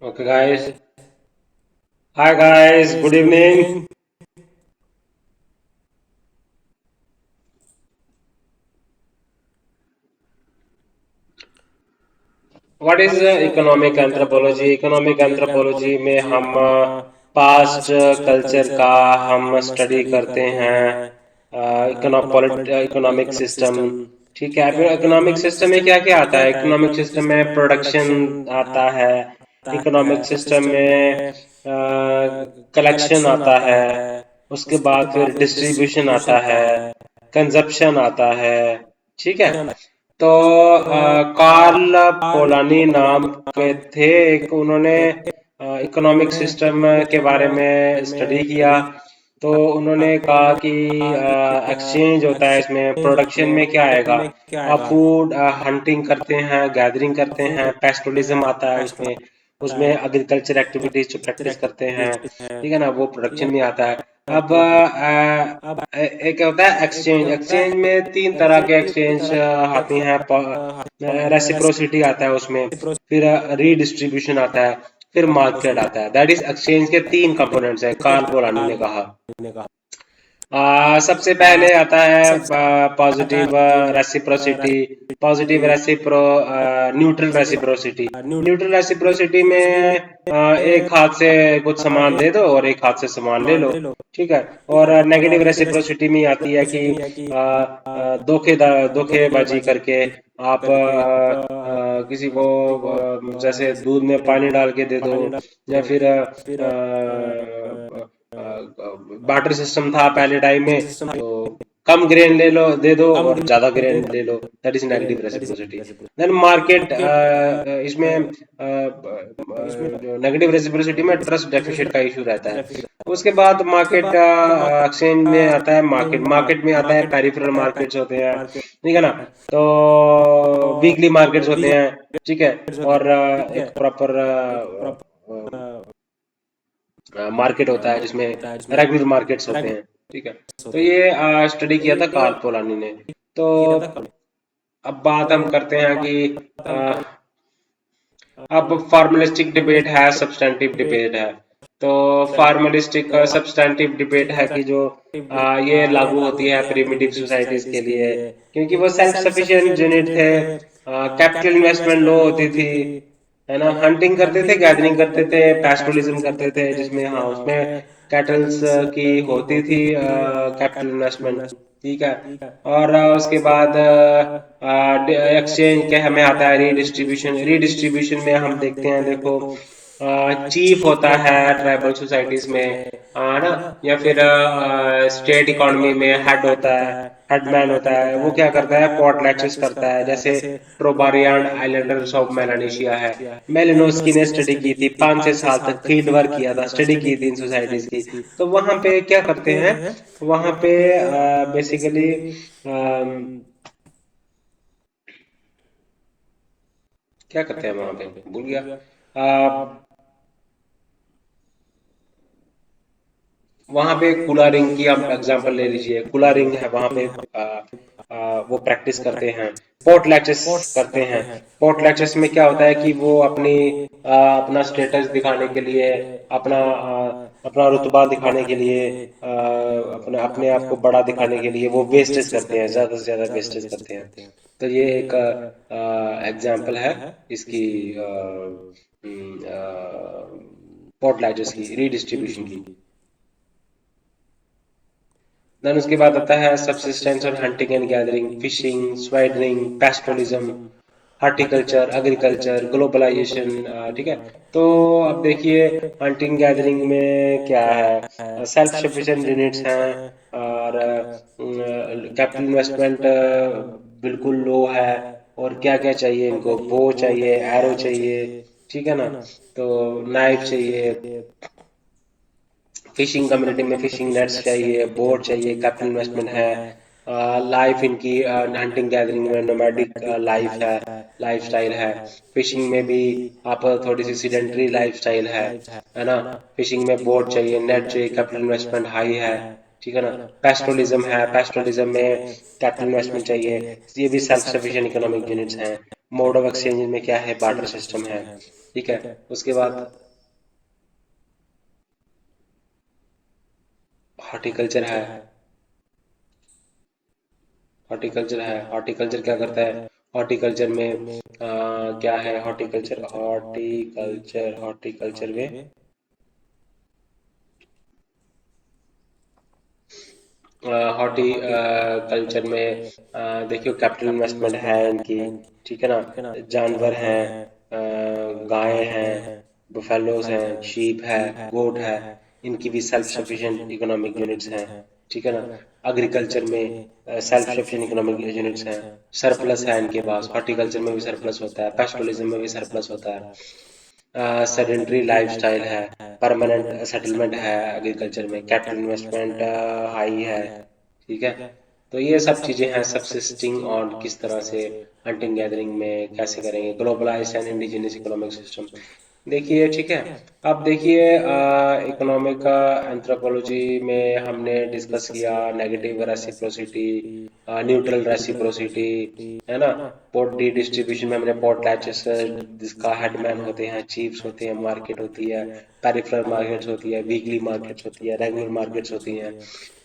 Okay, guys. Hi, guys. Good evening. What is economic anthropology? Economic anthropology में हम past culture का हम study करते हैं। Economic system. ठीक है, फिर इकोनॉमिक सिस्टम में क्या क्या आता है? इकोनॉमिक सिस्टम में प्रोडक्शन आता है। इकोनॉमिक सिस्टम में कलेक्शन आता है। उसके बाद फिर डिस्ट्रीब्यूशन आता है। कंजप्शन आता है। ठीक है। तो कार्ल पोलानी नाम के थे एक, उन्होंने इकोनॉमिक सिस्टम के बारे में स्टडी किया। तो उन्होंने कहा कि एक्सचेंज होता है, इसमें प्रोडक्शन में क्या आएगा? फूड हंटिंग करते हैं, गैदरिंग करते हैं, पेस्टोलिज्म आता है उसमें। उसमें एग्रीकल्चर एक्टिविटीज जो प्रैक्टिस करते हैं, ठीक है ना, वो प्रोडक्शन में आता है। अब एक होता है एक्सचेंज। एक्सचेंज में तीन तरह के एक्सचेंज आती हैं। रेसिप्रोसिटी आता है उसमें, फिर रीडिस्ट्रीब्यूशन आता है, फिर मार्केट आता है। दैट इज एक्सचेंज के तीन कंपोनेंट्स हैं, कार्ल पोलानी ने कहा। सबसे पहले आता है positive reciprocity. Positive recipro neutral reciprocity. Neutral reciprocity में एक हाथ से कुछ सामान दे दो और एक हाथ से सामान ले लो। ठीक है। और नेगेटिव रेसिप्रोसिटी में आती है कि धोखेबाजी करके आप किसी को जैसे दूध में पानी डाल के दे दो, या फिर बार्टर सिस्टम था पहले टाइम में, तो कम ग्रेन ले लो दे दो और ज्यादा ग्रेन ले लो। That is negative reciprocity. Then market, इसमें जो नेगेटिव रेसिप्रोसिटी में ट्रस्ट डेफिसिट का इशू रहता है। उसके बाद मार्केट एक्सचेंज में आता है, मार्केट मार्केट में आता है पेरिफेरल मार्केट्स होते हैं, ठीक है ना। तो वीकली मार्केट्स होते हैं, ठीक है। और एक प्रॉपर मार्केट होता है जिसमें रेगुलर मार्केट्स होते हैं, ठीक है। तो ये स्टडी किया था कार्ल पोलानी ने। तो अब बात हम करते हैं कि अ, अब फार्मलिस्टिक डिबेट है, सब्सटेंटिव डिबेट है। तो फार्मलिस्टिक सब्सटेंटिव डिबेट है कि जो ये लागू होती है प्रिमिटिव सोसाइटीज के लिए, क्योंकि वो सेल्फ सफिशिएंट यूनिट थे। कैपिटल इन्वेस्टमेंट लो होती थी, है ना। हंटिंग करते थे, गैदरिंग करते थे, पैस्टोलिज्म करते थे, जिसमें हाँ उसमें कैटल्स की होती थी कैपिटल इन्वेस्टमेंट, ठीक है। और उसके बाद एक्सचेंज के हमें आता है रीडिस्ट्रीब्यूशन। रीडिस्ट्रीब्यूशन में हम देखते हैं, देखो चीफ होता है ट्राइबल सोसाइटीज में, है ना। या फिर स्टेट इकोनॉमी में हेड होता है, हेडमैन होता है। वो क्या करता है? पोर्टलैक्सिस करता है। जैसे ट्रोबारियान आइलैंडर्स ऑफ मेलानेशिया है, मेलिनोस्की ने स्टडी की थी, 5 6 साल तक फील्ड वर्क किया था, स्टडी की थी इन सोसाइटीज की। तो वहां पे क्या करते हैं? वहां पे बेसिकली क्या करते हैं वहां पे, भूल गया। वहां पे कुला रिंग की आप एग्जांपल ले लीजिए। कुला रिंग है वहां पे, वो प्रैक्टिस करते हैं, पोर्ट लैचेस करते हैं। पोर्ट लैचेस में क्या होता है कि वो अपना स्टेटस दिखाने के लिए, अपना रुतबा दिखाने के लिए, अपने अपने आप को बड़ा दिखाने के लिए वो वेस्टेज करते हैं, ज्यादा से ज्यादा वेस्टेज करते हैं। तो ये एक एग्जाम्पल है इसकी, पोर्ट लैचेस की, रीडिस्ट्रीब्यूशन की। देन उसके बाद आता है सबसिस्टेंस और hunting and gathering, fishing, swiddening, pastoralism, horticulture, agriculture, globalization, ठीक है। तो अब देखिए, हंटिंग गैदरिंग में क्या है? सेल्फ सफिशिएंट यूनिट्स हैं, और कैपिटल इन्वेस्टमेंट बिल्कुल लो है। और क्या क्या चाहिए इनको? बो चाहिए, एरो चाहिए, ठीक है ना। तो नाइफ चाहिए, फिशिंग कम्युनिटी में फिशिंग नेट्स चाहिए, बोट चाहिए, कैपिटल इन्वेस्टमेंट है। लाइफ इनकी हंटिंग गैदरिंग में नोमैडिक लाइफ है, लाइफ स्टाइल है। फिशिंग में भी आप थोड़ी सी सीडेंटरी लाइफ स्टाइल है ना। फिशिंग में बोट चाहिए, नेट चाहिए, कैपिटल इन्वेस्टमेंट हाई है, ठीक है ना। पैस्टोलिज्म है, पैस्टोलिज्म में कैपिटल इन्वेस्टमेंट चाहिए, ये भी सेल्फ सफिशिएंट इकोनॉमिक यूनिट्स हैं। मोड ऑफ एक्सचेंज में क्या है, बार्टर सिस्टम है, ठीक है। उसके बाद हॉर्टिकल्चर है, हॉर्टिकल्चर है, हॉर्टिकल्चर क्या करता है, हॉर्टिकल्चर में क्या है, हॉर्टिकल्चर हॉर्टिकल्चर हॉर्टिकल्चर में हॉर्टिकल्चर में देखियो कैपिटल इन्वेस्टमेंट है इनकी, ठीक है ना। जानवर हैं, गाय हैं, बुफेलोज हैं, शीप है, गोट है, इनकी भी सेल्फ सफिशिएंट इकोनॉमिक यूनिट्स हैं, ठीक है ना। एग्रीकल्चर में सेल्फ सफिशिएंट इकोनॉमिक यूनिट्स हैं, सरप्लस है इनके पास, हॉर्टिकल्चर में भी सरप्लस होता है, पेस्टोलिज्म में भी सरप्लस होता है। सेडेंटरी लाइफस्टाइल है, परमानेंट सेटलमेंट है एग्रीकल्चर में, कैपिटल इन्वेस्टमेंट हाई है, ठीक है। तो ये सब चीजें हैं सबसिस्टिंग ऑन, किस तरह से हंटिंग गैदरिंग में कैसे करेंगे, globalised and indigenous economic system देखिए, ठीक है। अब देखिए इकोनॉमिक एंथ्रोपोलॉजी में हमने डिस्कस किया नेगेटिव रेसिप्रोसिटी, न्यूट्रल रेसिप्रोसिटी, है ना। पोर्ट डी डिस्ट्रीब्यूशन में हमने पोर्ट लैचेस जिसका हेडमैन होते हैं, चीफ्स होते हैं, मार्केट होती है, पेरिफेरल मार्केट्स होती है, वीकली मार्केट्स होती है, रेगुलर मार्केट्स होती हैं।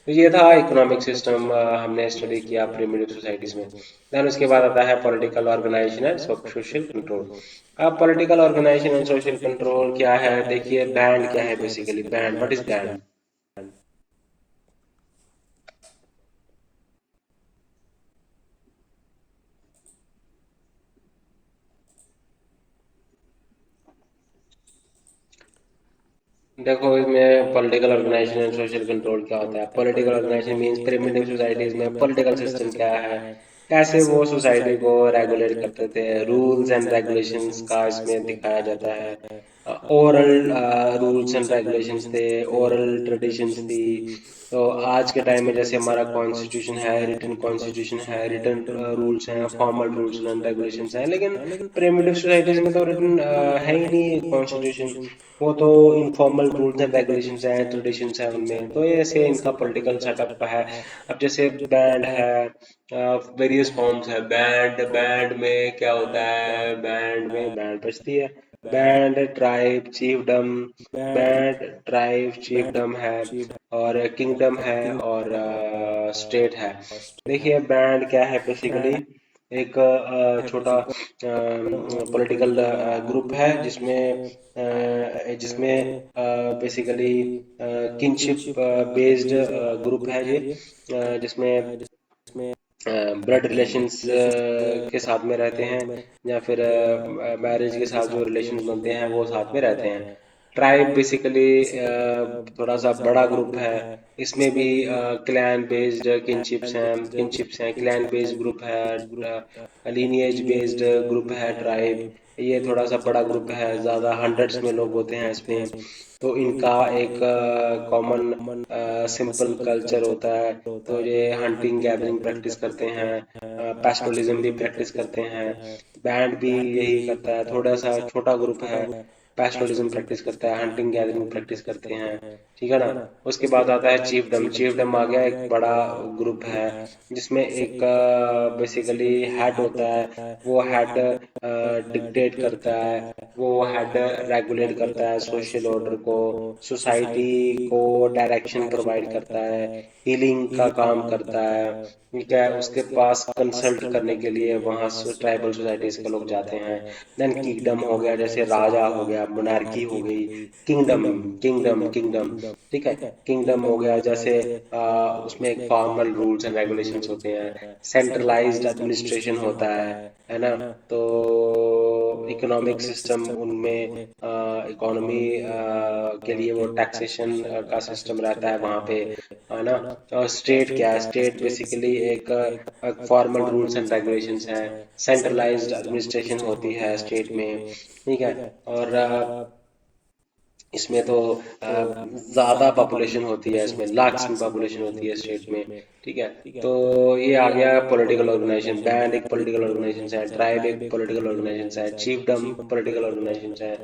तो ये था इकोनॉमिक सिस्टम, हमने स्टडी किया प्रिमिटिव सोसाइटीज में। देन उसके बाद आता है political organization and social control. अब political organization and social control क्या है, देखिए बैंड क्या है, basically band, what is band. देखो इसमें political organization and social control क्या होता है। Political organization means primitive societies में पॉलिटिकल सिस्टम क्या है, कैसे वो सोसाइटी को रेगुलेट करते थे, रूल्स एंड रेगुलेशंस का इसमें दिखाया जाता है। ओरल रूल्स एंड रेगुलेशंस थे, ओरल ट्रेडिशंस थी। तो आज के टाइम में जैसे हमारा कॉन्स्टिट्यूशन है, रिटन कॉन्स्टिट्यूशन है, रिटन रूल्स हैं, फॉर्मल रूल्स एंड रेगुलेशंस हैं, लेकिन प्रिमिटिव सोसाइटीज में तो रिटन है ही नहीं कॉन्स्टिट्यूशन, वो तो इनफॉर्मल रूल्स एंड रेगुलेशंस हैं, ट्रेडिशंस हैं उनमें। तो ये ऐसे इनका पॉलिटिकल सेटअप है। अब जैसे बैंड है, वेरियस फॉर्म्स है बैंड, बैंड में क्या होता है, बैंड में बैंड बजती है, बैंड ट्राइब चीफडम, बैंड ट्राइब चीफडम है, और किंगडम है, और स्टेट है। देखिए बैंड क्या है, बेसिकली एक छोटा पॉलिटिकल ग्रुप है जिसमें जिसमें बेसिकली किनशिप बेस्ड ग्रुप है ये, जिसमें ब्लड रिलेशंस के साथ में रहते हैं, या फिर मैरिज के साथ जो रिलेशंस बनते हैं वो साथ में रहते हैं। ट्राइब बेसिकली थोड़ा सा बड़ा ग्रुप है, इसमें भी क्लैन बेस्ड किनशिप्स हैं, क्लैन बेस्ड ग्रुप है, लीनिएज बेस्ड ग्रुप है ट्राइब। ये थोड़ा सा बड़ा ग्रुप है, ज़्यादा हंड्रेड्स में लोग होते हैं इसमें। तो इनका एक कॉमन सिंपल कल्चर होता है। तो ये हंटिंग गैदरिंग प्रैक्टिस करते हैं, पैस्टोलिज्म भी प्रैक्टिस करते हैं, बैंड भी यही करता है, थोड़ा सा छोटा ग्रुप है, पैस्टोलिज्म प्रैक्टिस करता है, हंटिंग गैदरिंग प्रैक्टिस करते हैं, ठीक है ना। उसके बाद आता है चीफडम, चीफडम आ गया, एक बड़ा ग्रुप है जिसमें एक बेसिकली हेड होता है, वो हेड डिक्टेट करता है, वो हेड रेगुलेट करता है सोशल ऑर्डर को, सोसाइटी को डायरेक्शन प्रोवाइड करता है, हीलिंग का काम करता है, ठीक है। उसके पास कंसल्ट करने के लिए वहाँ ट्राइबल सोसाइटीज के लोग जाते हैं। देन किंगडम हो गया, जैसे राजा हो गया, मोनार्की हो गई, किंगडम किंगडम किंगडम, ठीक है। किंगडम हो गया जैसे उसमें एक फॉर्मल रूल्स एंड रेगुलेशंस होते हैं, सेंट्रलाइज्ड एडमिनिस्ट्रेशन होता है ना। तो इकोनॉमिक सिस्टम उनमें इकोनॉमी के लिए वो टैक्सेशन का सिस्टम रहता है वहाँ पे, है ना। और स्टेट क्या है, स्टेट बेसिकली एक फॉर्मल रूल्स एंड रेगुलेशंस हैं, सेंट्रलाइज्ड एडमिनिस्ट्रेशन होती है स्टेट में, ठीक है। और इसमें तो ज़्यादा पॉपुलेशन होती है, इसमें लाख्स में पॉपुलेशन होती है स्टेट में, ठीक है। तो ये आ गया पॉलिटिकल ऑर्गेनाइजेशन, बैंड एक पॉलिटिकल ऑर्गेनाइजेशन है, ट्राइब एक पॉलिटिकल ऑर्गेनाइजेशन है, चीफडम पॉलिटिकल ऑर्गेनाइजेशन है,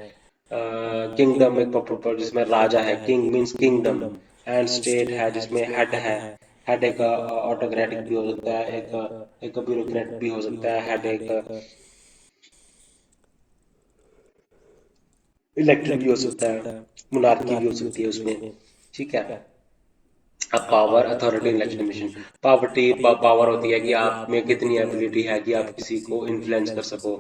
किंगडम एक जिसमें राजा है, king means kingdom, and state है जिसमें हेड है। हेड एक ऑटोक्रेटिक भी हो सकता है, एक ब्यूरोक्रेट भी हो सकता है, हेड एक इलेक्टेड भी हो सकता है, मोनार्की भी हो सकती है उसमें। ठीक है। अब power, authority and legitimation. Power होती है कि आप में कितनी एबिलिटी है कि आप किसी को इन्फ्लुएंस कर सको।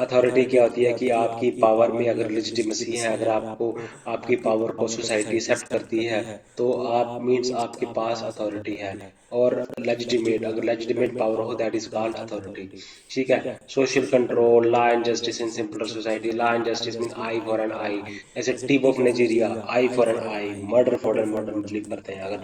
अथॉरिटी क्या होती है कि आपकी पावर में अगर लेजिटिमेसी है, अगर आपको आपकी पावर को सोसाइटी एक्सेप्ट करती है तो आप मीन्स आपके पास अथॉरिटी है। और लेजिटिमेट, अगर लेजिटिमेट पावर हो दैट इज कॉल्ड अथॉरिटी। ठीक है। Social control, law and justice in simpler society. Law and justice mean eye for an eye. ऐसे Tiv of Nigeria, eye for an eye, murder for an murder believe करते हैं। अगर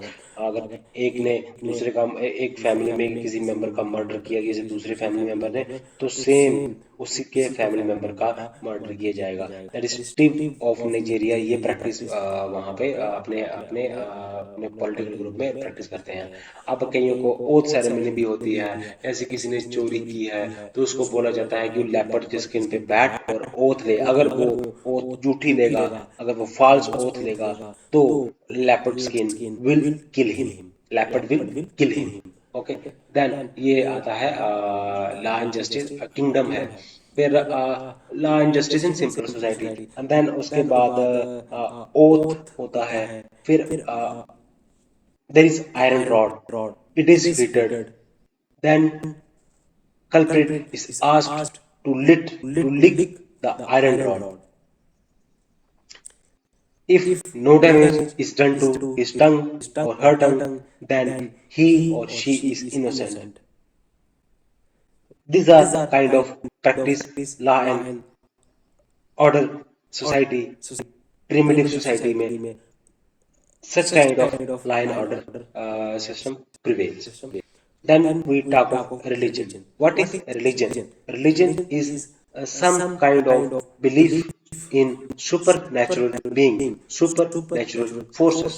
अगर एक ने दूसरे का एक फैमिली में किसी मेंबर का मर्डर किया किसी दूसरे फैमिली मेंबर ने, तो सेम उसी के फैमिली मेंबर का मर्डर किया जाएगा। That is tip of Nigeria. ये प्रैक्टिस वहाँ पे अपने पॉलिटिकल ग्रुप में प्रैक्टिस करते हैं। अब कईयों को ओथ सेरेमनी भी होती है। ऐसे किसी ने चोरी की है तो उसको बोला जाता है कि वो लेपर्ड के स्किन पे बैठ और ओथ ले। अगर वो ओथ झूठी लेगा, अगर वो फॉल्स ओथ लेगा तो leopard skin will kill him. Leopard will kill him. Okay. Then ये आता है लॉ एंड जस्टिस किंगडम है। फिर law and justice in simple society, and then उसके बाद ओथ होता है। फिर there is iron rod, it is heated, then culprit is asked to lick the iron rod. If no damage is done to his tongue or her tongue, then he or she is innocent. These are kind of practice, law and order society, primitive society में such kind of law and order system prevails. Then we talk of religion. What is religion? Religion is some kind of belief in supernatural being, supernatural forces.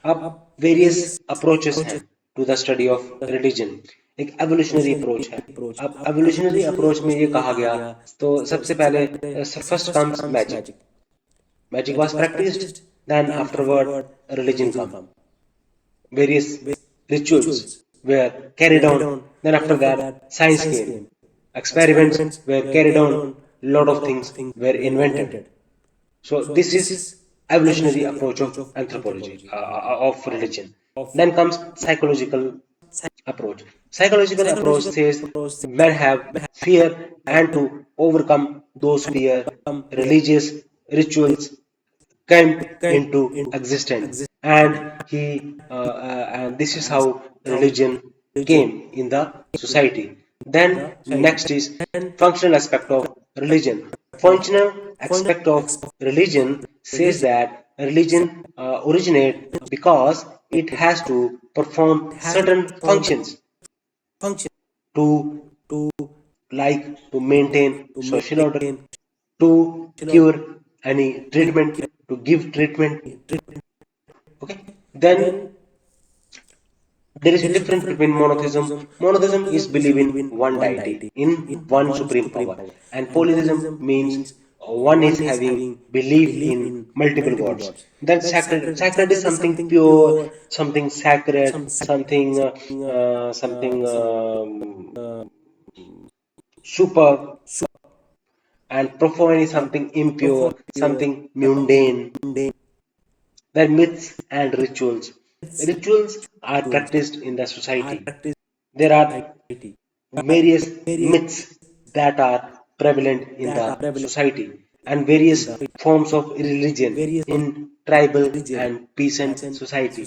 अब various approaches हैं to the study of religion. एक evolutionary approach है। अब evolutionary approach में ये कहा गया, तो सबसे पहले first comes magic. Magic was practiced, then afterward religion come. Various rituals were carried on. Then after that, science came. Experiments were carried on. Lot of things were invented. So this is evolutionary approach of anthropology, of religion. Then comes psychological approach. Psychological approach says men have fear, and to overcome those fear, religious rituals came into existence, and this is how religion came in the society. Then next is functional aspect of religion. Functional aspect of religion says that religion originate because it has to perform certain functions to like to maintain social order, to cure any treatment, to give treatment. Okay. Then there is a difference between monotheism. Monotheism is belief in one deity, in one supreme power, and polytheism means one is having belief in multiple gods. Then sacred is something pure, something sacred, something super, and profane is something impure, something mundane. Then myths and rituals. Rituals are practiced in the society. There are various myths that are prevalent in the society, and various forms of religion in tribal and peasant society.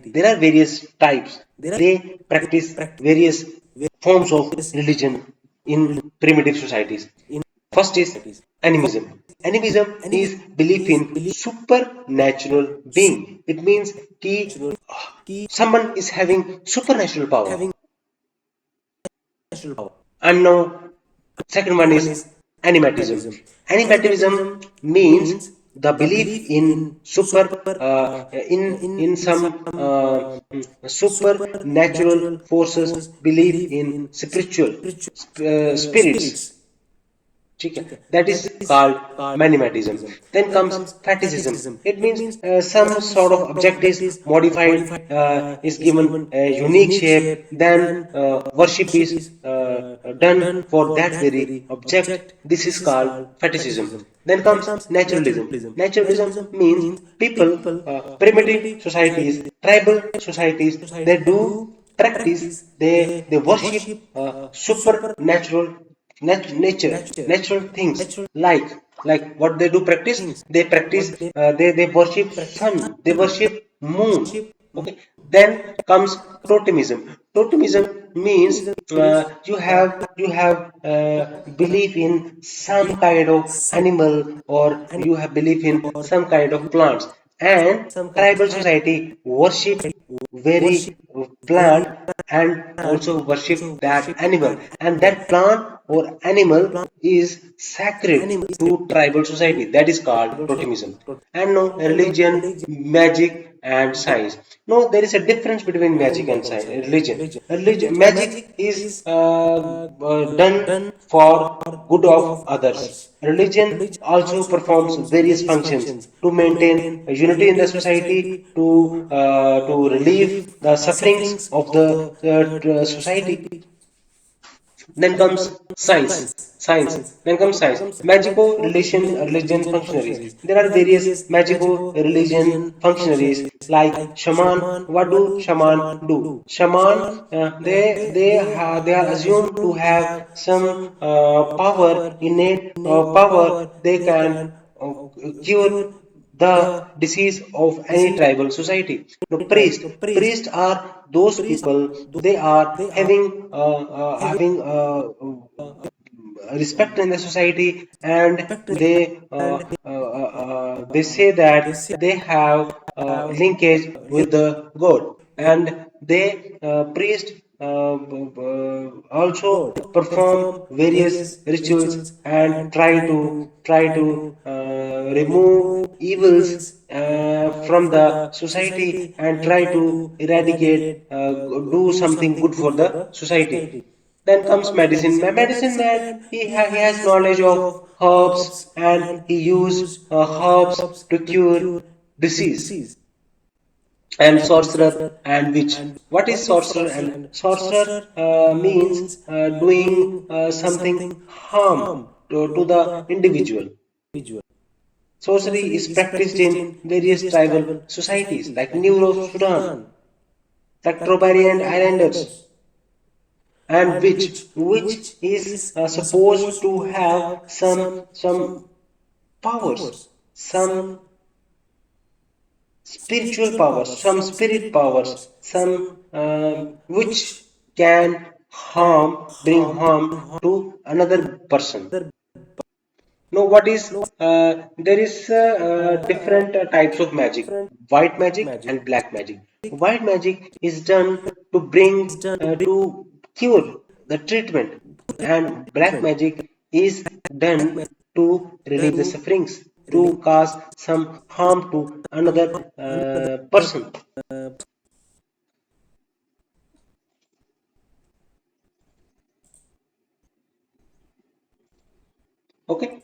There are various types. They practice various forms of religion in primitive societies. First is animism. Animism is belief in supernatural being. It means कि someone is having supernatural power. And now, second one is animatism. Animatism means the belief in in some supernatural forces, belief in spiritual spirits. ठीक है, that is called mathematism. Then comes fetishism. It means some sort of object is modified, is given a unique shape, then worship is done for that very object. This is called fetishism. Then comes naturalism. Naturalism means people, primitive societies, tribal societies, they do practice, they worship supernatural nature, natural things, like what they do practice, they practice, they worship sun, they worship moon. Okay, then comes totemism. Totemism means you have belief in some kind of animal, or you have belief in some kind of plants, and tribal society worship very plant, and also worship that animal, and that plant or animal is sacred to tribal society. That is called totemism. And no, religion, magic and science. No, there is a difference between magic and science, religion. Magic is done for good of others. Religion also performs various functions to maintain unity in the society, to relieve the sufferings of the society. Then comes science. Science. Then comes science. Magico religion functionaries. There are various magico religion functionaries like shaman. What do shaman do? Shaman, they are assumed to have some power, innate power. They can uh, cure the disease of any tribal society. Now, priests are those people. They are having respect in the society, and they say that they have linkage with the God, and they priest also perform various rituals and try to remove evils from the society, and try to eradicate, do something good for the society. Then comes medicine. Medicine man, he has knowledge of herbs, and he use herbs to cure disease. And sorcerer and witch. What is sorcerer? And sorcerer means doing something harm to the individual. Sorcery is practiced in various tribal societies like Neuro Sudan, like Trobarian Islanders, and which is supposed to have some powers, some spiritual powers, some spirit powers, some which can bring harm to another person. Now, what is there is different types of magic: white magic and black magic. White magic is done to bring to cure the treatment, and black magic is done to relieve the sufferings, to cause some harm to another person. Okay.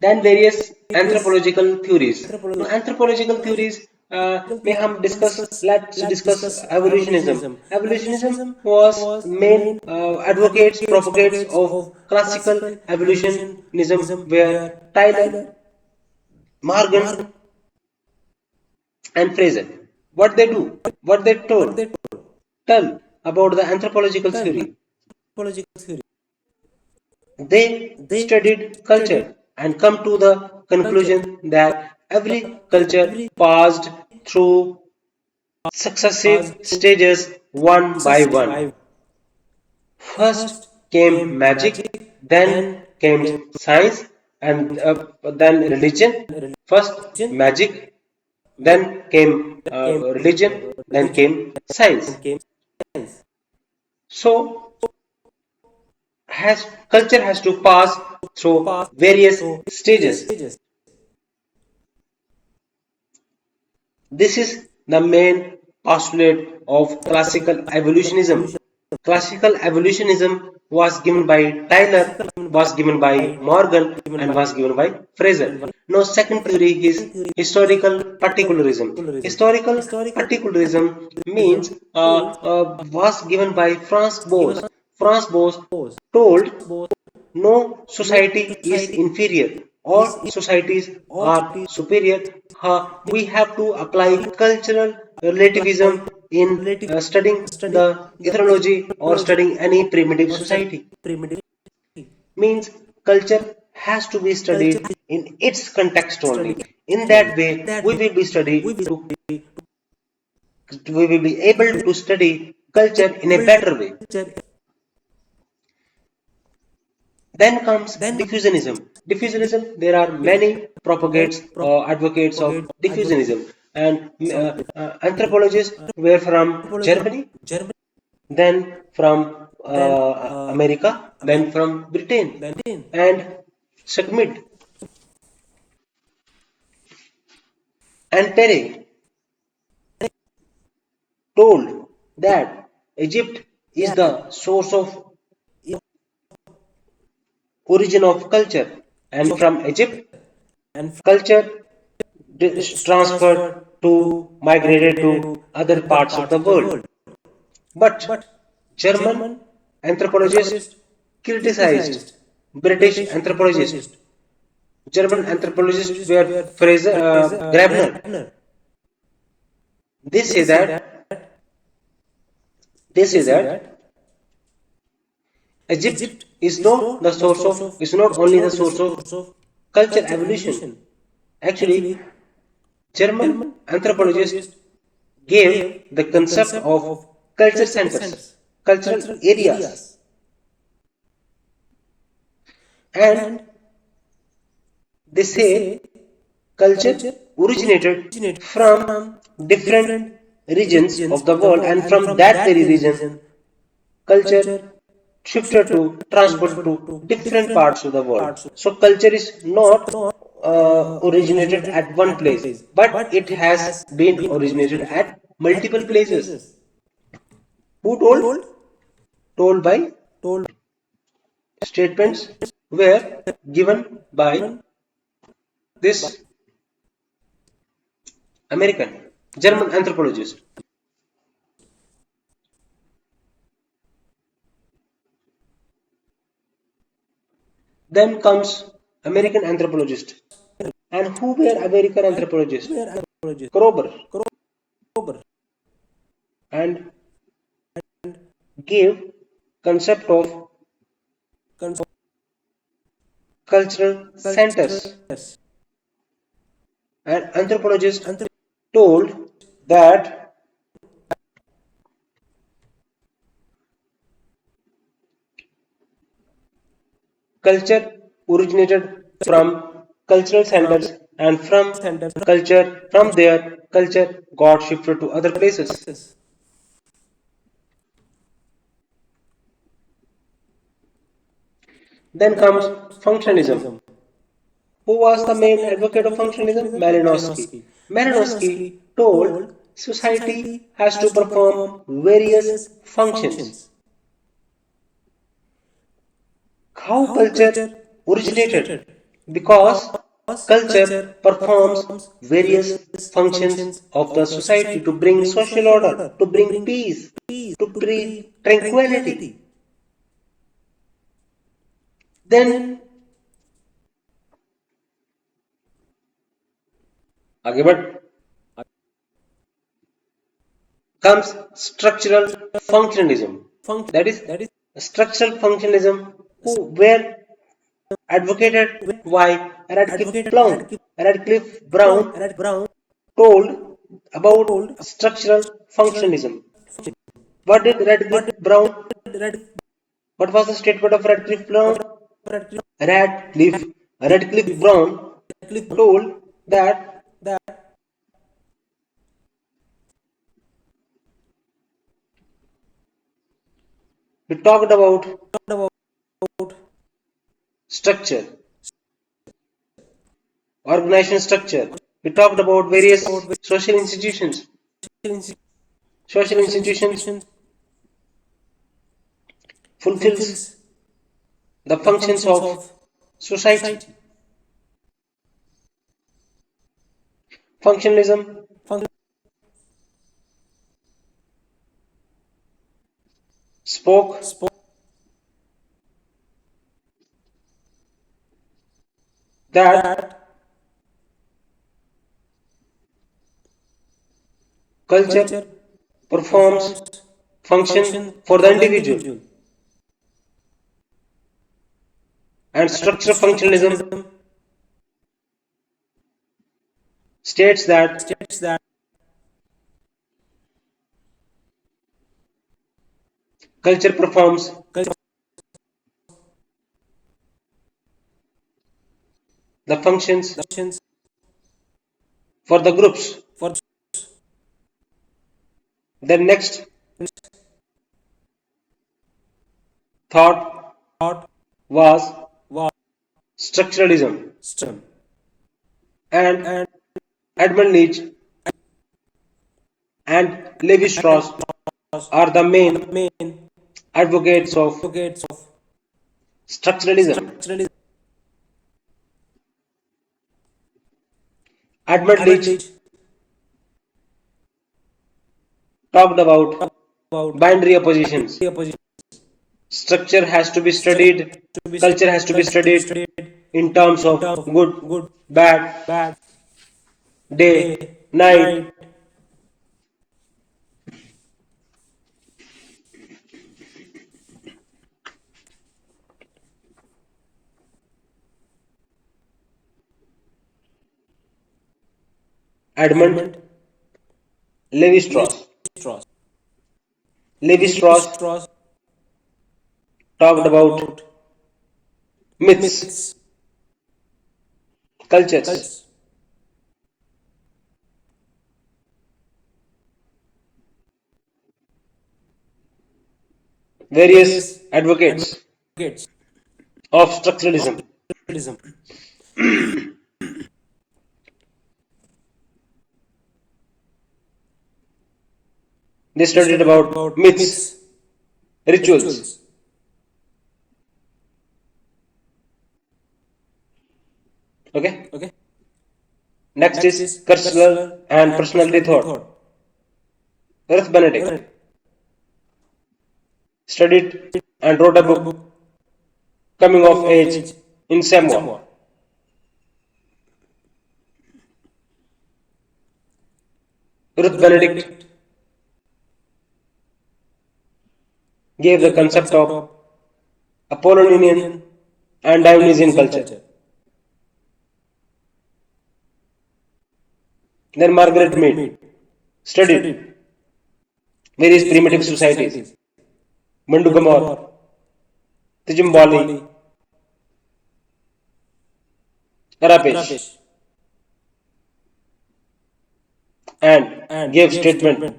Then various anthropological theories. Now, anthropological theories may हम discuss. Let's discuss evolutionism. Evolutionism was main advocates, propagates of classical evolutionism, where Tyler, Morgan, and Fraser, what they do, what they tell about the anthropological theory. They studied culture and come to the conclusion that every culture passed through successive stages one by one. First came magic, then came science, and then religion. First magic, then came religion, then came science. So, culture has to pass through various stages. This is the main postulate of classical evolutionism. Classical evolutionism was given by Tyler, was given by Morgan, and was given by Fraser. Now, second theory is historical particularism. Historical particularism means was given by Franz Boas. Franz Boas told no society is inferior, all societies are superior. We have to apply cultural relativism in studying the ethnology or studying any primitive society. Means culture has to be studied in its context only. In that way we will be able to study culture in a better way. Then comes diffusionism. Diffusionism, there are many propagates or advocates of diffusionism, and anthropologists were from Germany, then from America, then from Britain, and Schmidt and Terry told that Egypt is the source of origin of culture, and from Egypt, culture transferred to migrated to other parts of the world. But German anthropologists criticized British anthropologists. German anthropologists were Fraser, Grabner. They say that they say that Egypt is not only the source of culture evolution. Actually, German anthropologists gave the concept of culture centers, cultural areas, and they say culture originated from different regions of the world, and from that very region, culture shifted to transport to different parts of the world. So culture is not originated at one place, but it has been originated at multiple places. Who told? Told by statements were given by this American, German anthropologist. Then comes American anthropologist. And who were American anthropologists? Kroeber. And gave concept of cultural centers. And anthropologists told that culture originated from cultural centers, and from there culture got shifted to other places. Then comes functionalism. Who was the main advocate of functionalism? Malinowski. Malinowski told society has to perform various functions. How culture originated? Because culture performs various functions of the society to bring social order, to bring peace, to bring tranquility. Then आगे बढ़ comes structural functionalism. That is structural functionalism, who were advocated by Radcliffe Brown. Radcliffe Brown told about structural functionalism. What did Radcliffe Brown? What was the statement of Radcliffe Brown? Radcliffe Brown told that we talked about structure, organization structure. We talked about various social institutions. Social institutions fulfills The functions of society. Functionalism spoke that culture performs function for the individual, and structural functionalism states that culture performs the functions for the groups. The next thought was structuralism, and Edmund Leach and Levi Strauss are the main advocates of structuralism. Edmund Leach talked about binary oppositions. Structure has to be studied, culture has to be studied in terms of good, bad, day, night. Edmund Levi Strauss. Levi Strauss talked about myths, cultures, various advocates of structuralism. They studied about myths, rituals. Okay. Next is cultural and personality thought. Ruth Benedict studied and wrote a book, Coming of Age in Samoa. Ruth Benedict gave the concept of Apollonian and Dionysian culture. Then Margaret Mead studied various primitive societies, Mundugamor, Tijumbali, Arapesh, and gave statement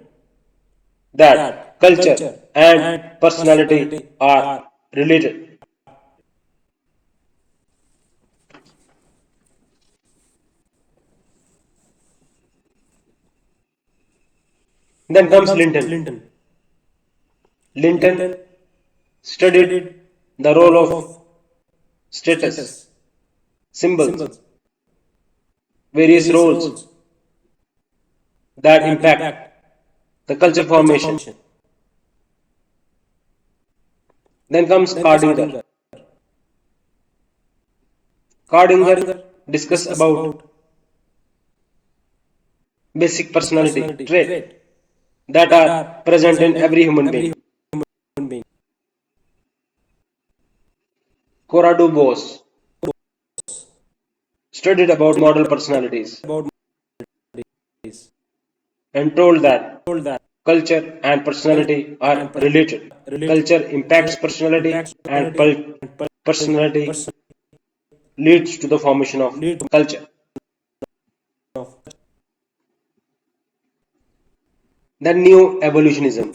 that culture and personality are related. Then comes Linton. Linton studied the role of status, symbols, various roles that impact the culture formation. Then comes Cardinger. Cardinger discuss about basic personality trait that are present in every human being. Corrado Bose studied about model personalities and told that culture and personality are related. Culture impacts personality and personality leads to the formation of culture. Then new evolutionism.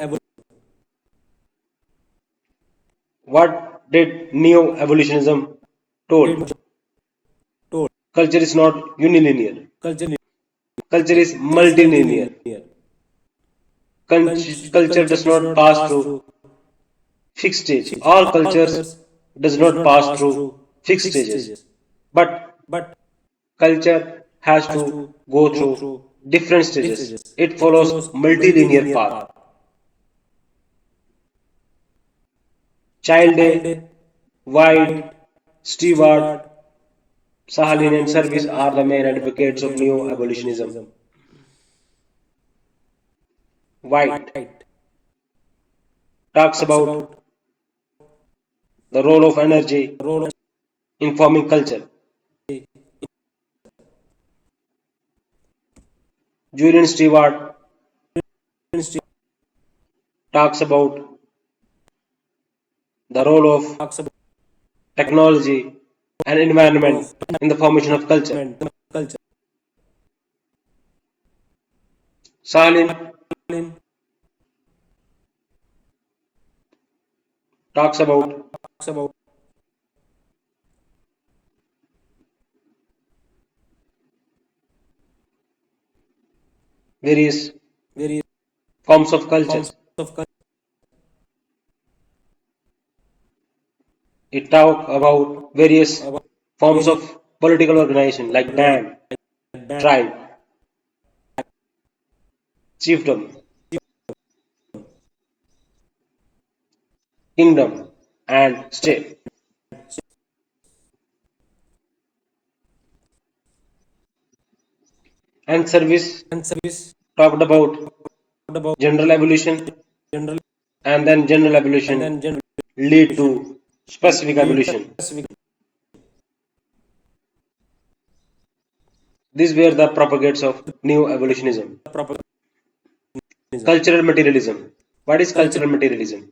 What did neo evolutionism told? Culture is not unilinear. Culture is multilinear. Culture does not pass through fixed stage. All cultures does not pass through fixed stages, but culture has to go through different stages. It follows multilinear path. Childe, White, Stewart, Sahalin and Service are the main advocates of neo-abolitionism. White talks about the role of energy in forming culture. Julian Stewart talks about the role of technology and environment in the formation of culture. Sahalin talks about various forms of culture. It talks about various forms of political organization like band, tribe, chiefdom, kingdom, and state. And service talked about general evolution, and then general evolution lead to specific evolution. These were the propagates of new evolutionism. Cultural materialism. What is cultural materialism?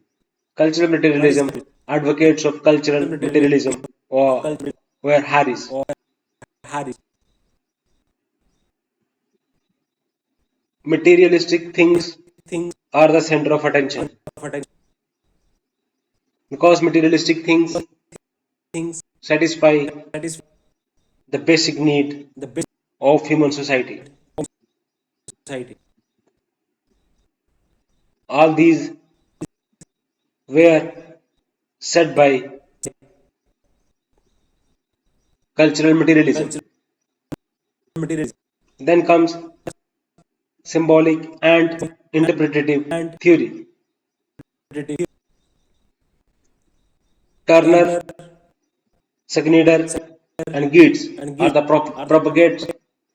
Cultural materialism advocates of cultural materialism or were Harris. Materialistic things are the center of attention because materialistic things satisfy the basic need of human society. All these were set by cultural materialism. Then comes symbolic and interpretative theory. Turner, Schneider, and Geertz are the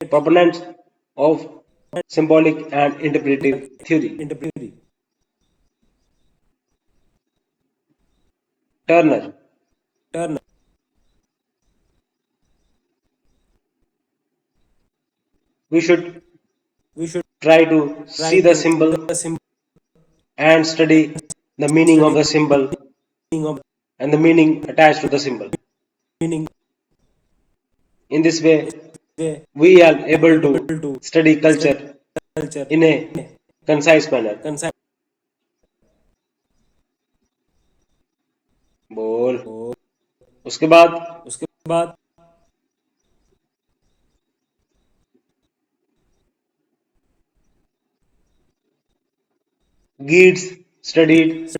proponents of symbolic and interpretive theory. Turner, we should try to see the symbol and study the meaning of the symbol and the meaning attached to the symbol. In this way, we are able to study culture in a concise manner. बोल उसके बाद Geertz studied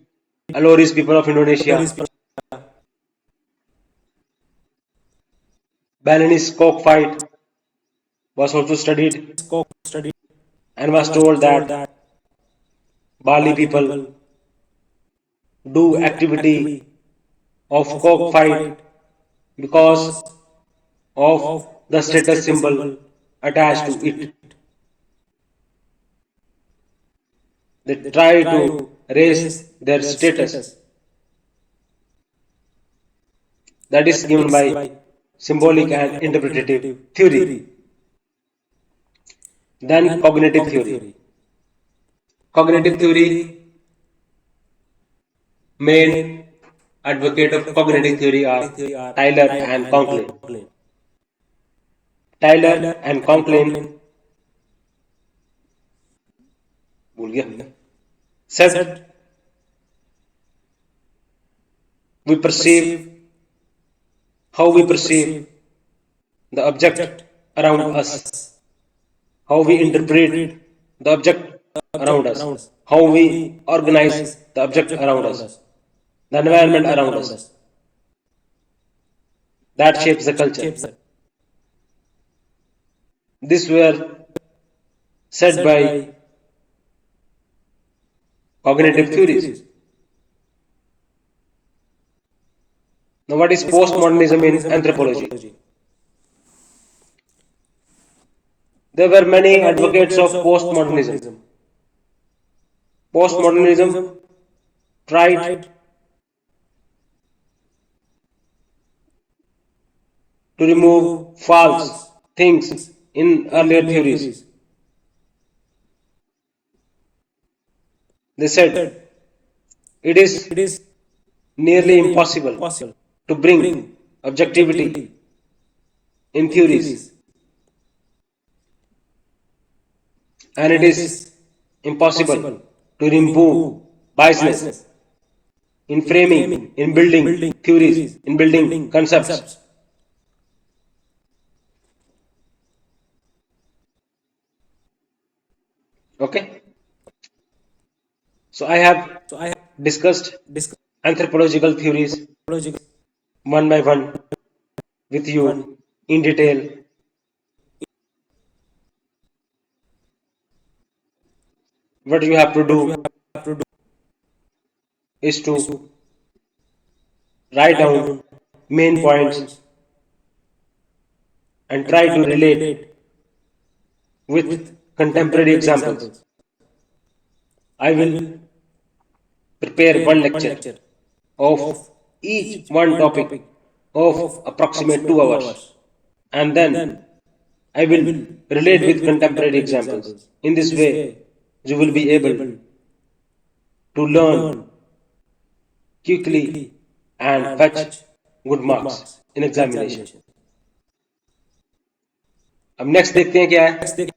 Aloris people of Indonesia. Balinese cockfight was also studied and was told that Bali people do activity of cockfight because of the status symbol attached to it. They try to raise their status. That is given by symbolic and interpretative theory. Then cognitive theory. Cognitive theory, main advocate of cognitive theory are Tyler and Conklin. Tyler and Conklin said we perceive how we perceive the object around us, how we interpret the object around us, how we organize the object around us, the environment around us. that shapes the culture. These were said by cognitive theories. Now, what is postmodernism in anthropology? There were many advocates of postmodernism. Postmodernism tried to remove false things in earlier theories. They said it is nearly impossible to bring objectivity in theories, and it is impossible to remove biasness in framing, in building theories, in building concepts. Okay, so I have discussed anthropological theories one by one with you in detail. What you have to do is to write down main points and try to relate with contemporary examples. I will prepare one lecture of each one topic of approximate 2 hours, and then I will relate with contemporary examples. In this way, you will be able to learn quickly and fetch good marks in examination. अब next देखते हैं क्या है.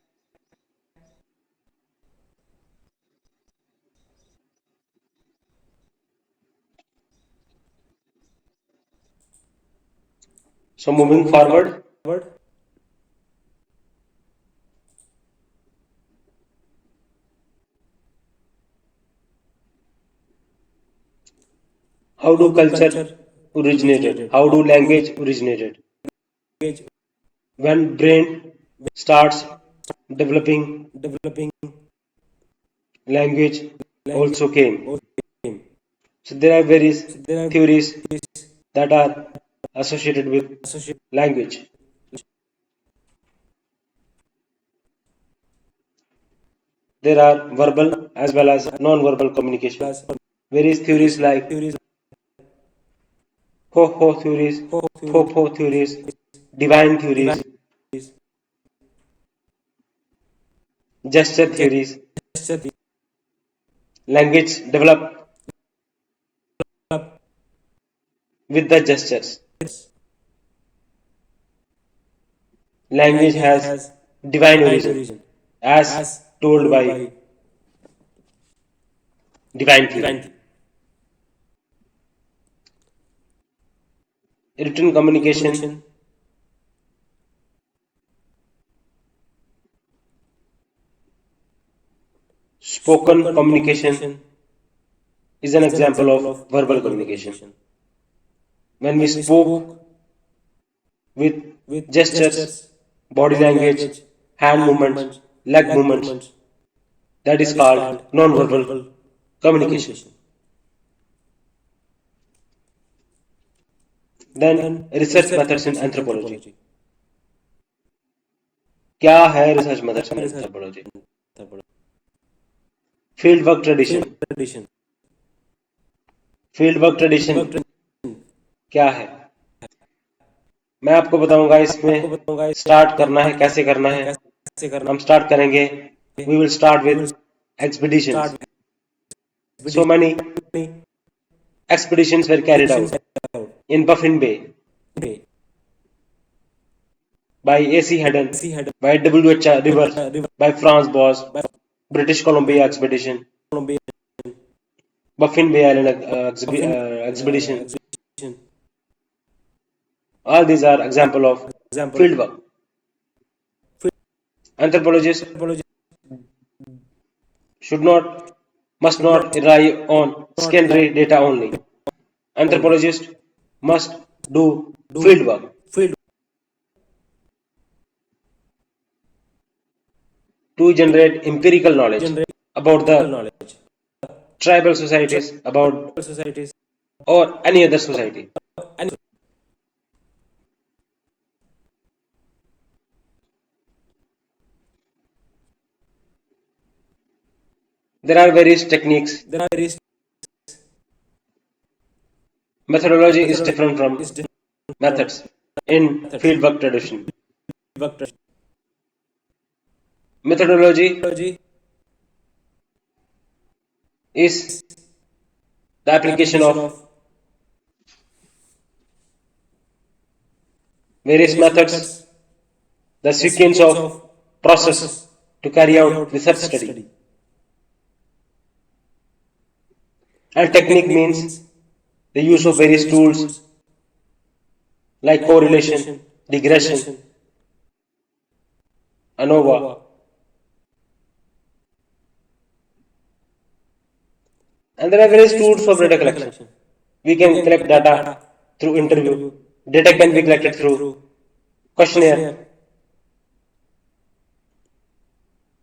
So moving forward, how do culture originated? How do language originated? When brain starts developing, language also came. So there are various theories that are associated with language. There are verbal as well as non-verbal communication. Various theories like ho-ho theories, fo-fo theories, divine theories, gesture theories. Language develop with the gestures. Language has divine origin as told by divine theory. Written communication spoken communication is an example of verbal communication. When we spoke with gestures, body language, hand movements, leg movements, that is called non-verbal communication. Then research methods in anthropology. क्या है research methods in anthropology? Field work tradition. Field work tradition क्या है? मैं आपको बताऊंगा इसमें start करना है, कैसे करना है. हम स्टार्ट करेंगे. We will start with expeditions. So many expeditions were carried out in Baffin Bay by A.C. Haddon, by W.H. River, by Franz Boas, British Columbia expedition, Baffin Bay Island expedition. All these are example of field work. Anthropologists must not rely on secondary data only. Anthropologists must do field work to generate empirical knowledge about the tribal societies, about or any other society. There are various techniques. Methodology is different from methods in fieldwork tradition. Methodology is the application of various methods, the sequence of process to carry out research study. And technique means the use of various tools like correlation, regression, ANOVA. And there are various tools for data collection. We can collect data through interview. Data can be collected through questionnaire.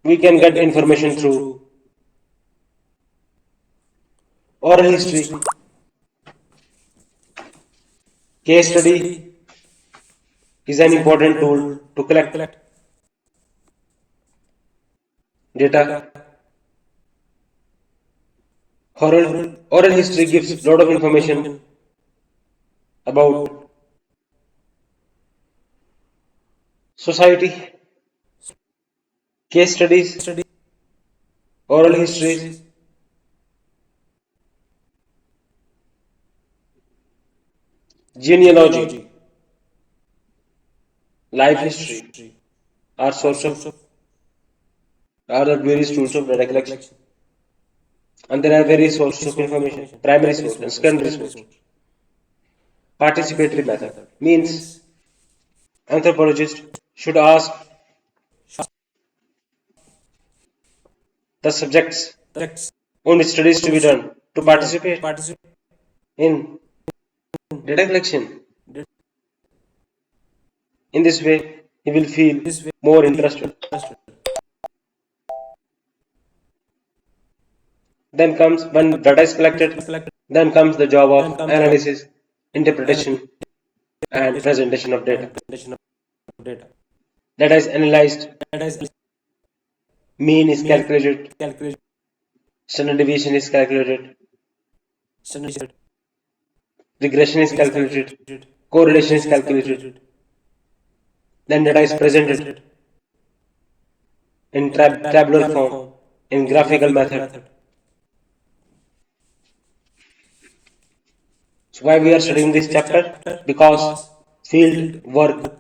We can get information through oral history. Case study is an important tool to collect data. Oral history gives a lot of information about society. Case studies, oral histories, genealogy, life history are source of are the various tools of data collection. And there are various sources of information, primary source and secondary source. Participatory method means anthropologists should ask the subjects on which studies to be done to participate in data collection. In this way, he will feel more interested. Then comes when data is collected, then comes the job of analysis, interpretation, and presentation of data. Data is analyzed, mean is calculated, standard deviation is calculated, regression is calculated, correlation is calculated, then data is presented in tabular form, in graphical method. So why we are studying this chapter? Because field work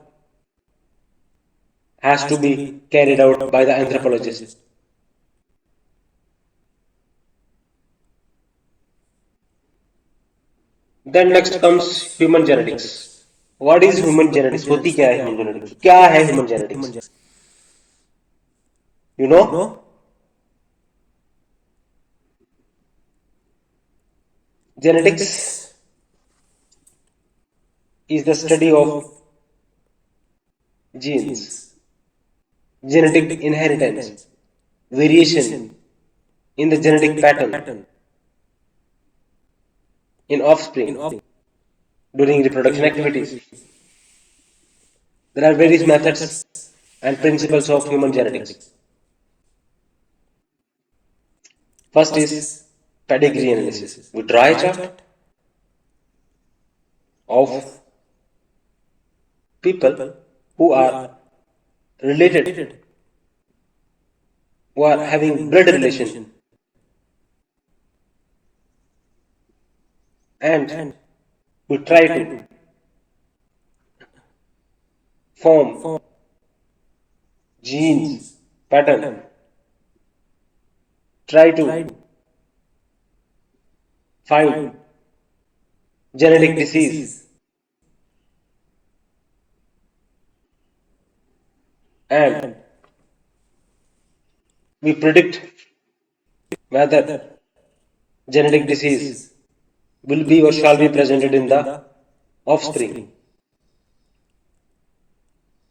has to be carried out by the anthropologist. Then next comes human genetics. What is human genetics? होती क्या है human genetics? क्या है human genetics? You know? Genetics is the study of genes, genetic inheritance, variation in the genetic pattern in offspring during reproduction activities. There are various methods and principles of human genetics. First is pedigree analysis. We draw a chart of people who are related, who are having blood relation, and we try to form genes pattern, try to find genetic disease, and we predict whether genetic disease will be or shall be presented in the offspring.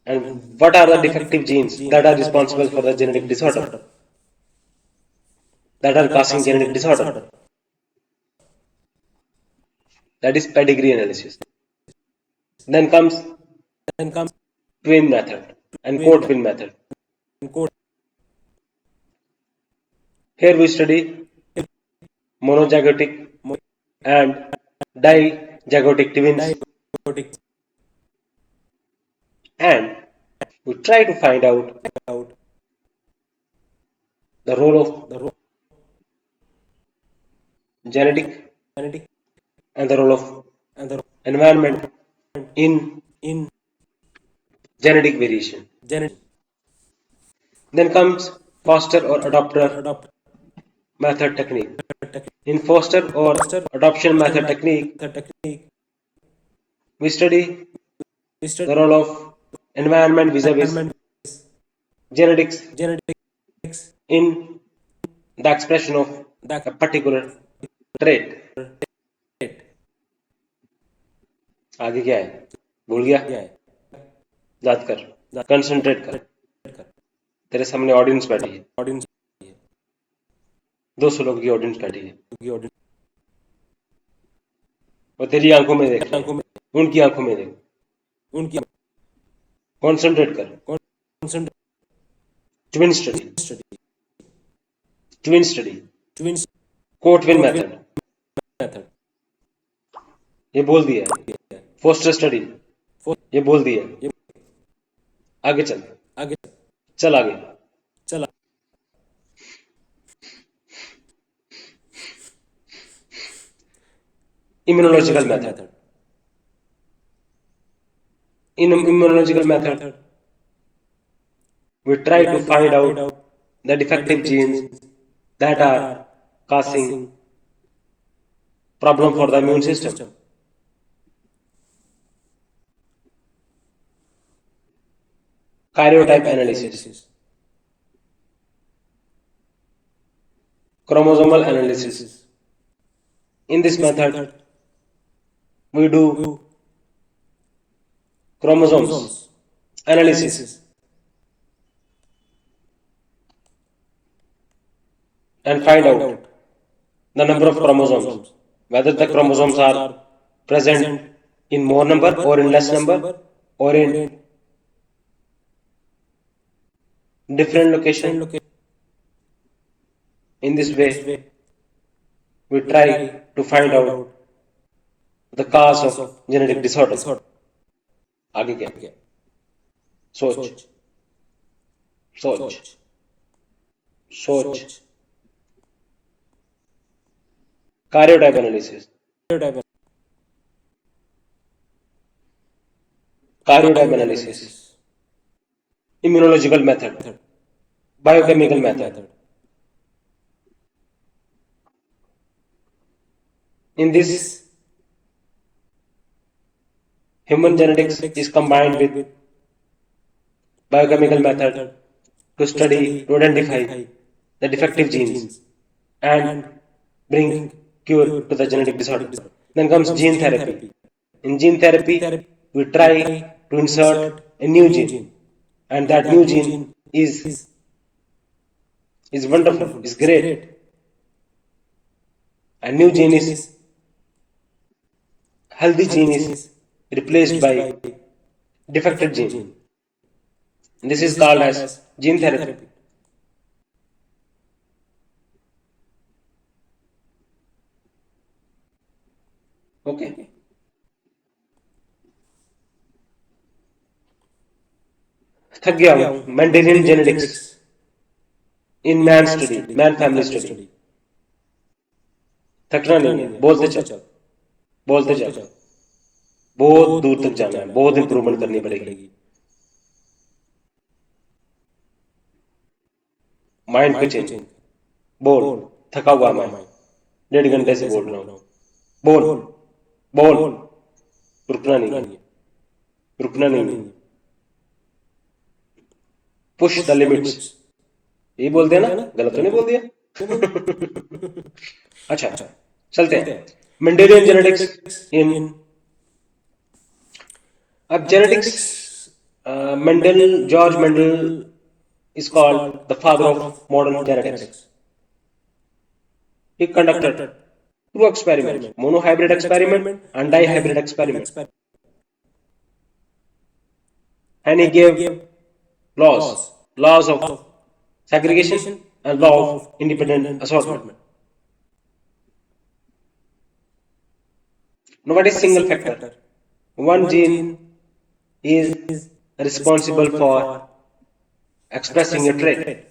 And what are the defective genes that are responsible for the genetic disorder, that are causing genetic disorder? That is pedigree analysis. Then comes twin method and co-twin method. Here we study monozygotic and dizygotic twins, and we try to find out the role of genetic and the role of environment in genetic variation. Then comes foster or adopter method technique. In foster or adoption method technique, we study the role of environment vis-a-vis genetics in the expression of a particular trait. आगे क्या है? भूल गया? याद कर, concentrate कर. तेरे सामने ऑडियंस बैठी है, 200 लोगों की ऑडियंस बैठी है, और तेरी आंखों में देख, उनकी आंखों में देख, कंसंट्रेट कर. ट्विन स्टडी, को-ट्विन मेथड, ये बोल दिया. फोस्टर स्टडी, ये बोल दिया. आगे चल आगे. Immunological method. In immunological method, we try to find out the defective genes that are causing problem for the immune system. Karyotype analysis, chromosomal analysis. In this method, we do chromosomes analysis and find out the number of chromosomes, whether the chromosomes are present in more number or in less number or in different location. In this way, we try to find out the cause of genetic disorder. आगे क्या? सोच. Karyotype analysis. Immunological method, biochemical method. In this, human genetics is combined with biochemical method to identify the defective genes and bring cure to the genetic disorder. Then comes gene therapy. In gene therapy, we try to insert a new gene, and that new gene is wonderful, is great. A new gene is healthy gene is replaced by defective gene. This is called as gene therapy. Okay. थक गया हूं. Mendelian genetics in man family study. थकना नहीं है, बोलते चल. बहुत दूर तक जाना है, बहुत इंप्रूवमेंट करनी पड़ेगी. माइंड को चेंज. बोल. थका हुआ मैं, 1.5 घंटे से बोल रहा हूं. बोल. रुकना नहीं है. Push the limits. ये बोलते हैं ना, गलत तो नहीं बोल दिया? अच्छा, चलते हैं. Mendelian genetics in Genetics, George Mendel is called the father of modern genetics. He conducted two experiments, monohybrid experiment and dihybrid experiment, and he gave laws of segregation and law of independent assortment. Now, what is single factor? One gene is responsible for expressing a trait,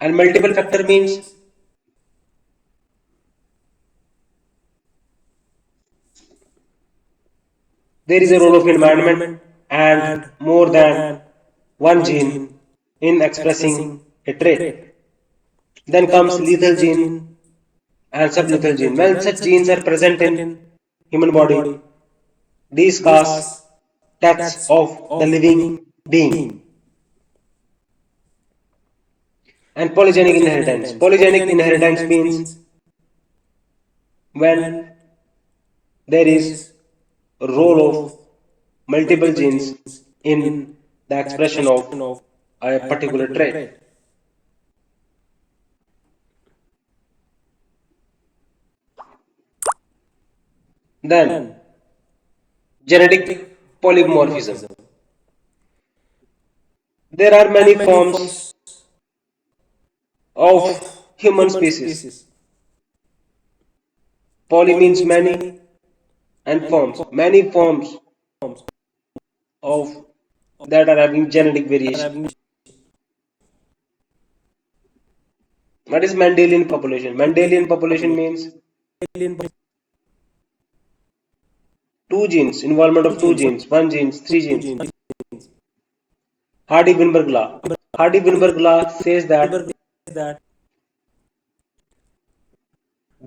and multiple factor means there is a role of environment and more than one gene in expressing a trait. Then comes lethal gene and sublethal gene. When such genes are present in human body, these cause deaths of the living being. And polygenic inheritance. Polygenic inheritance means when there is a role of multiple genes in the expression of a particular trait. Then, genetic polymorphism. There are many forms of human species. Poly means many and forms. Many forms of that are having genetic variation. What is Mendelian population? Mendelian population means two genes, involvement of two genes, one genes, three genes. Hardy-Weinberg law. Hardy-Weinberg law says that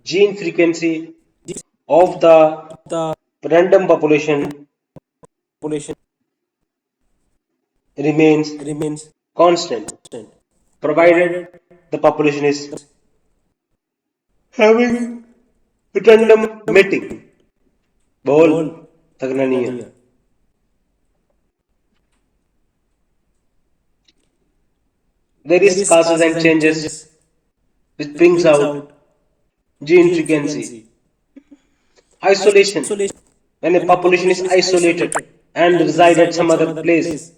gene frequency of the random population remains constant, provided the population is having random mating. बोल थकना नहीं है. There is causes and changes which brings out gene frequency. Isolation. When a population is isolated and reside at some other place,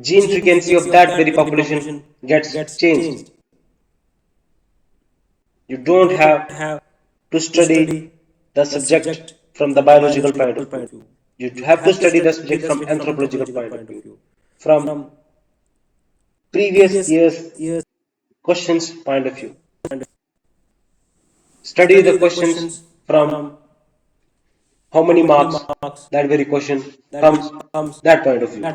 gene frequency of that very population gets changed. You don't have to study the subject from the biological point of view. You have to study the subject from anthropological point of view, from previous years questions point of view. Study the questions from how many marks that very question comes, that point of view.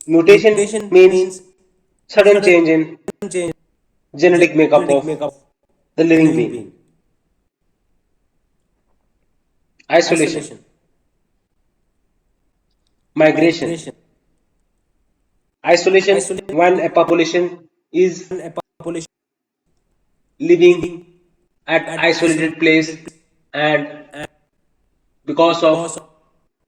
Mutation means sudden change in genetic makeup of the living being. Isolation. Migration. Isolation when a population is living at isolated place and because of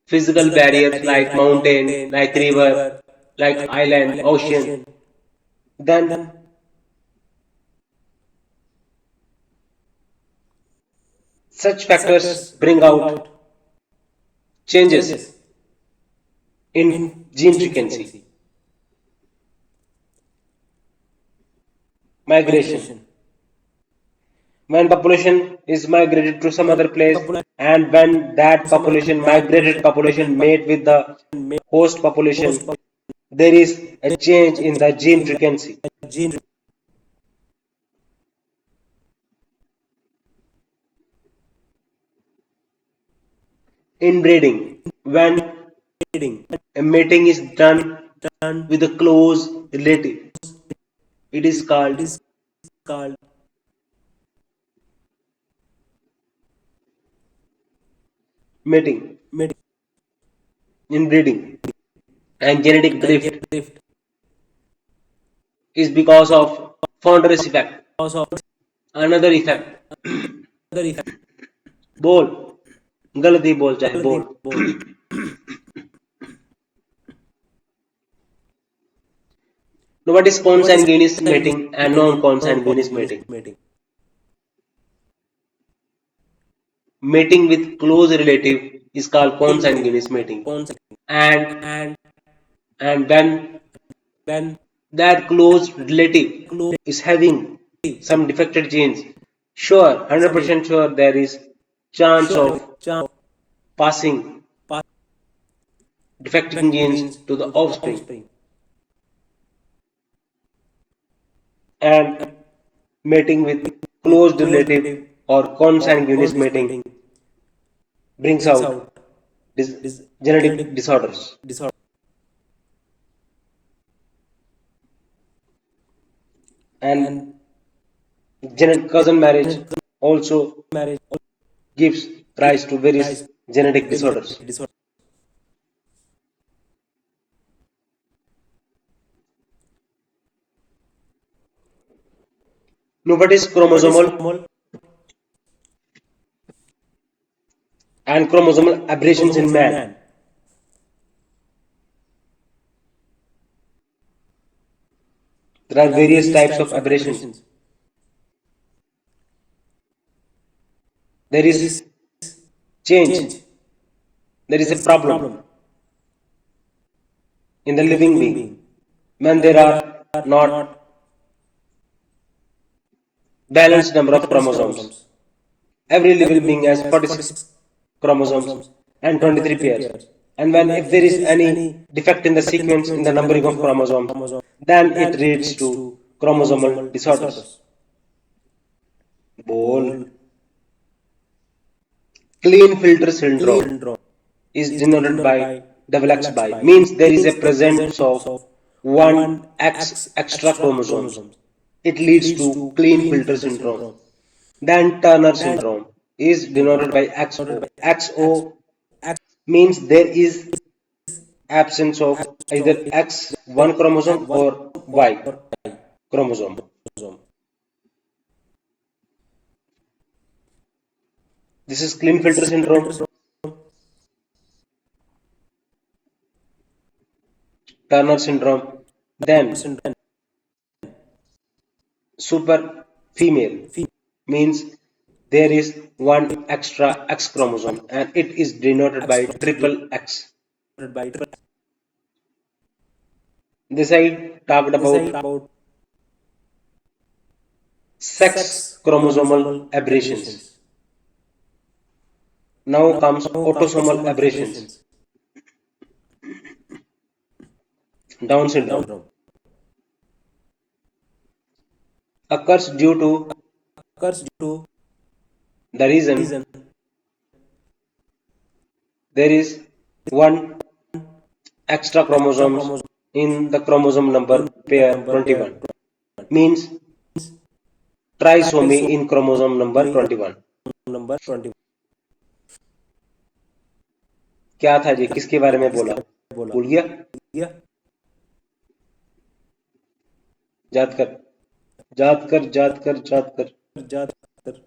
physical barriers like mountain, like river, like island, ocean, then such factors bring out changes in gene frequency. Migration. When population is migrated to some other place and when that migrated population mate with the host population, there is a change in the gene frequency. Inbreeding. When a mating is done with a close relative, it is called mating. Inbreeding. And genetic drift is because of Founder's effect. cause of another effect. other effect. बोल, गलत ही बोल चाहे बोल. Now, what is So what is consanguineous consanguineous mating and mating and non-consanguineous non-consanguineous mating? mating? Mating with close relative is called Relative, consanguineous mating, consanguine, and and when when that close relative close is having some defected genes, sure, some 100% sure there is chance sure of chance passing pass defective infected genes genes to the to the offspring, offspring, and mating with with close close relative relative or or consanguineous consanguineous mating mating brings brings out out this genetic genetic disorders. disorder. And And cousin marriage genetic also marriage gives gives rise to various rise to genetic various disorders. disorders. Now, what is What is chromosomal chromosomal and chromosomal aberrations in chromosomes in man? man? There are There are various various types of types of aberrations. aberrations. There There is is change, change. there is There a is a problem problem in the in the living living being being when there when there are are not not balanced number of balanced chromosomes. chromosomes. Every Every living living being being has has 46 46 chromosomes chromosomes and and 23 23 pairs. pairs. And And when when if there if is there is any any defect in the defect in the sequence in the sequence in the numbering of numbering of chromosomes, chromosomes, then it then it leads leads to to chromosomal chromosomal disorders. disorders. Bol. Ball Klinefelter clean syndrome syndrome is is denoted denoted by by double X double X by by means there is a means a presence presence of of one one X X extra extra chromosomes. chromosomes. It It leads leads to to clean Klinefelter filter syndrome. syndrome. Then Turner Then syndrome is syndrome denoted by denoted XO. by X XO X means there is absence of of either X1 chromosome one or or Y chromosome. chromosome. This is This Klinefelter is filter syndrome, syndrome. Turner syndrome. Then Syndrome. super female means there is one extra X chromosome and it is denoted X by denoted triple X. by triple. This I talked This I about about sex sex chromosomal chromosomal aberrations. aberrations. Now Now comes comes autosomal autosomal aberrations, aberrations. Down Down syndrome. syndrome Occurs due to occurs due to the reason reason there is one extra extra chromosomes chromosome in the chromosome in number the pair number pair 21 means trisomy trisomy in chromosome number in 21. number 20. क्या था जी किसके बारे में इसके बोला बारे में बोला भूल गया गया याद कर याद कर याद कर याद कर ज्यादातर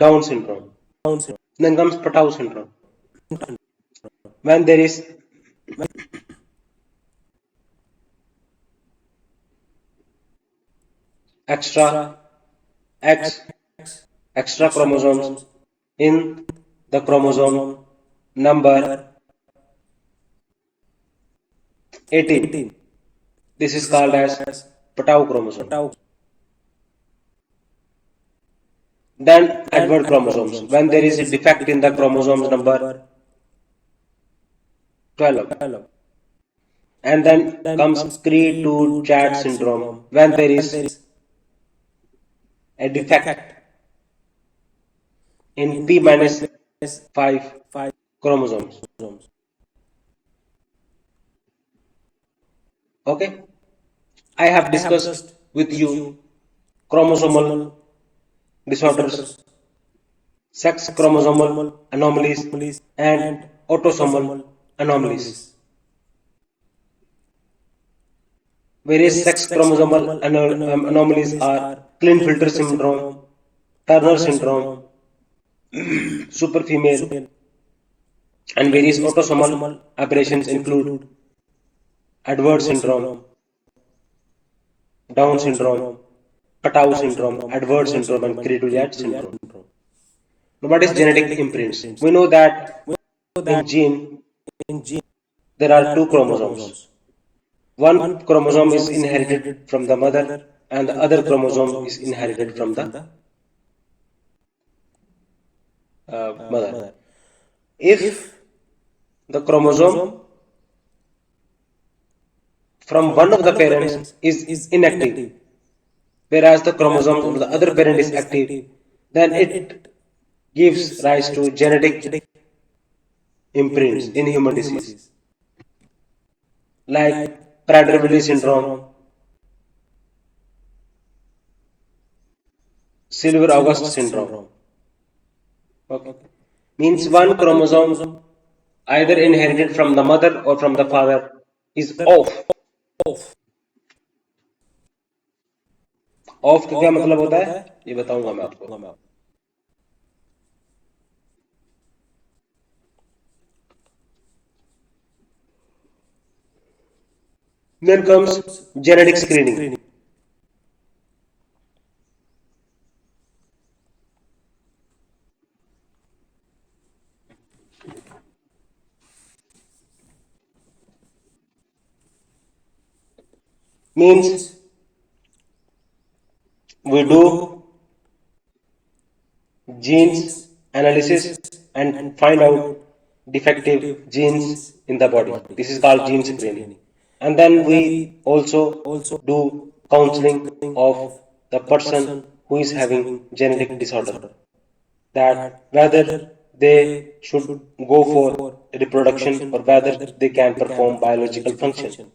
Down syndrome. Down Then comes Patau syndrome. Syndrome When there is extra extra X x extra extra chromosomes chromosomes in the the chromosome chromosome number number 18. 18. This is This is called called as as Patau chromosome. Patau. Then Then Edward at chromosomes. chromosomes. When there When is there a is a defect in defect the in the chromosomes chromosomes number number 12. 12. And And then then comes comes Cre to Cre-to Chat Chad syndrome. syndrome. When there When is there is a a defect defect in in P P minus minus 5 5 chromosomes. chromosomes. Okay. I have I have discussed discussed with with you you chromosomal chromosomal disorders, sex chromosomal anomalies, and autosomal anomalies. Various sex chromosomal anomalies are Klinefelter syndrome, Turner syndrome, super female, and various autosomal aberrations include Edwards syndrome, Down syndrome, Patau syndrome, Edwards syndrome, and Cri-du-Chat syndrome. Now, what is genetic imprints? We know that in gene there are two chromosomes. One chromosome is inherited from the mother, and the other chromosome is inherited from the mother. If the chromosome from one of the parents is inactive, whereas the chromosome of the other parent is active, then it gives rise to genetic imprints in human disease, like Prader-Willi syndrome, Silver-August syndrome. Okay. Means one chromosome either inherited from the mother or from the father is off. Of का क्या मतलब होता है ये बताऊंगा मैं आपको. Then comes genetic screening. Means we do genes analysis and find out defective genes in the body. This is called gene screening. And then we also do counseling of the person who is having genetic disorder, that whether they should go for reproduction or whether they can perform biological function.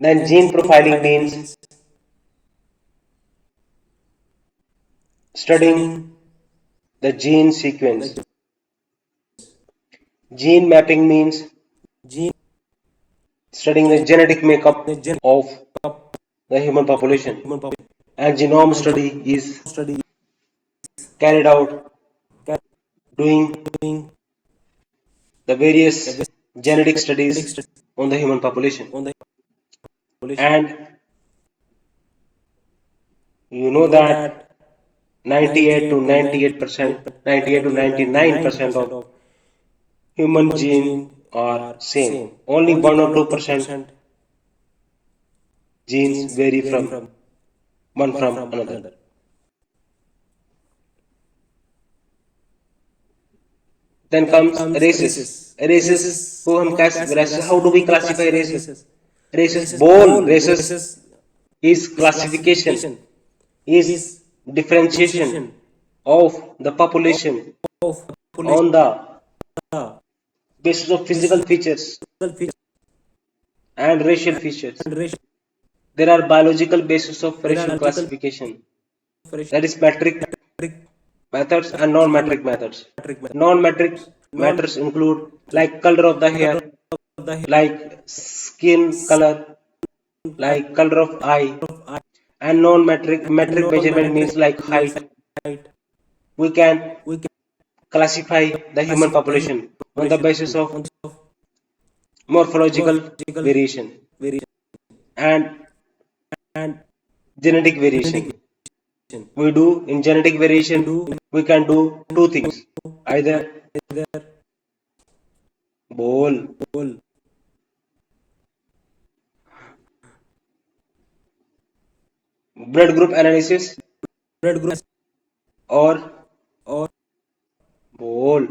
Then gene profiling means studying the gene sequence. Gene mapping means studying the genetic makeup of the human population. And genome study is carried out doing the various genetic studies on the human population. And you know that 98 to 98%, 98 to 99% of human gene are same. Only 1 or 2% genes vary from one from another. Then comes races. Races को हम कैसे, how do we classify races? Races, ball races is classification, is differentiation of the population on the basis of physical features and racial features. There are biological basis of racial classification, that is metric methods and non-metric methods. Non-metric methods include like color of the hair, like skin color, like color of eye, and non-metric measurement means like height. We can classify the human population on the basis of morphological variation and genetic variation. We do in genetic variation, we can do two things, either ball blood group analysis or ball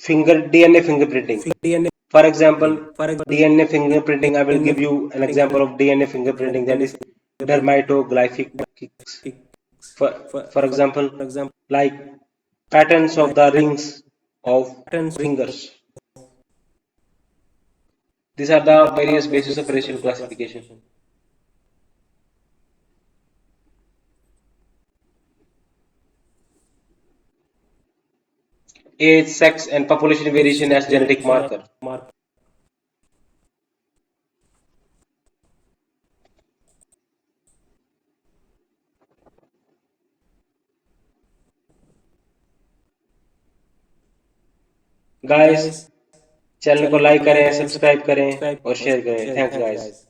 DNA fingerprinting. For example, DNA fingerprinting, I will give you an example of DNA fingerprinting, that is dermatoglyphic. For example, like patterns of the rings of fingers. These are the various bases of racial classification. Age, sex, and population variation as genetic marker. Mark. Guys, channel को channel को like like करें, करें, subscribe करें subscribe और और share करें. Share. Thanks thanks guys. Guys.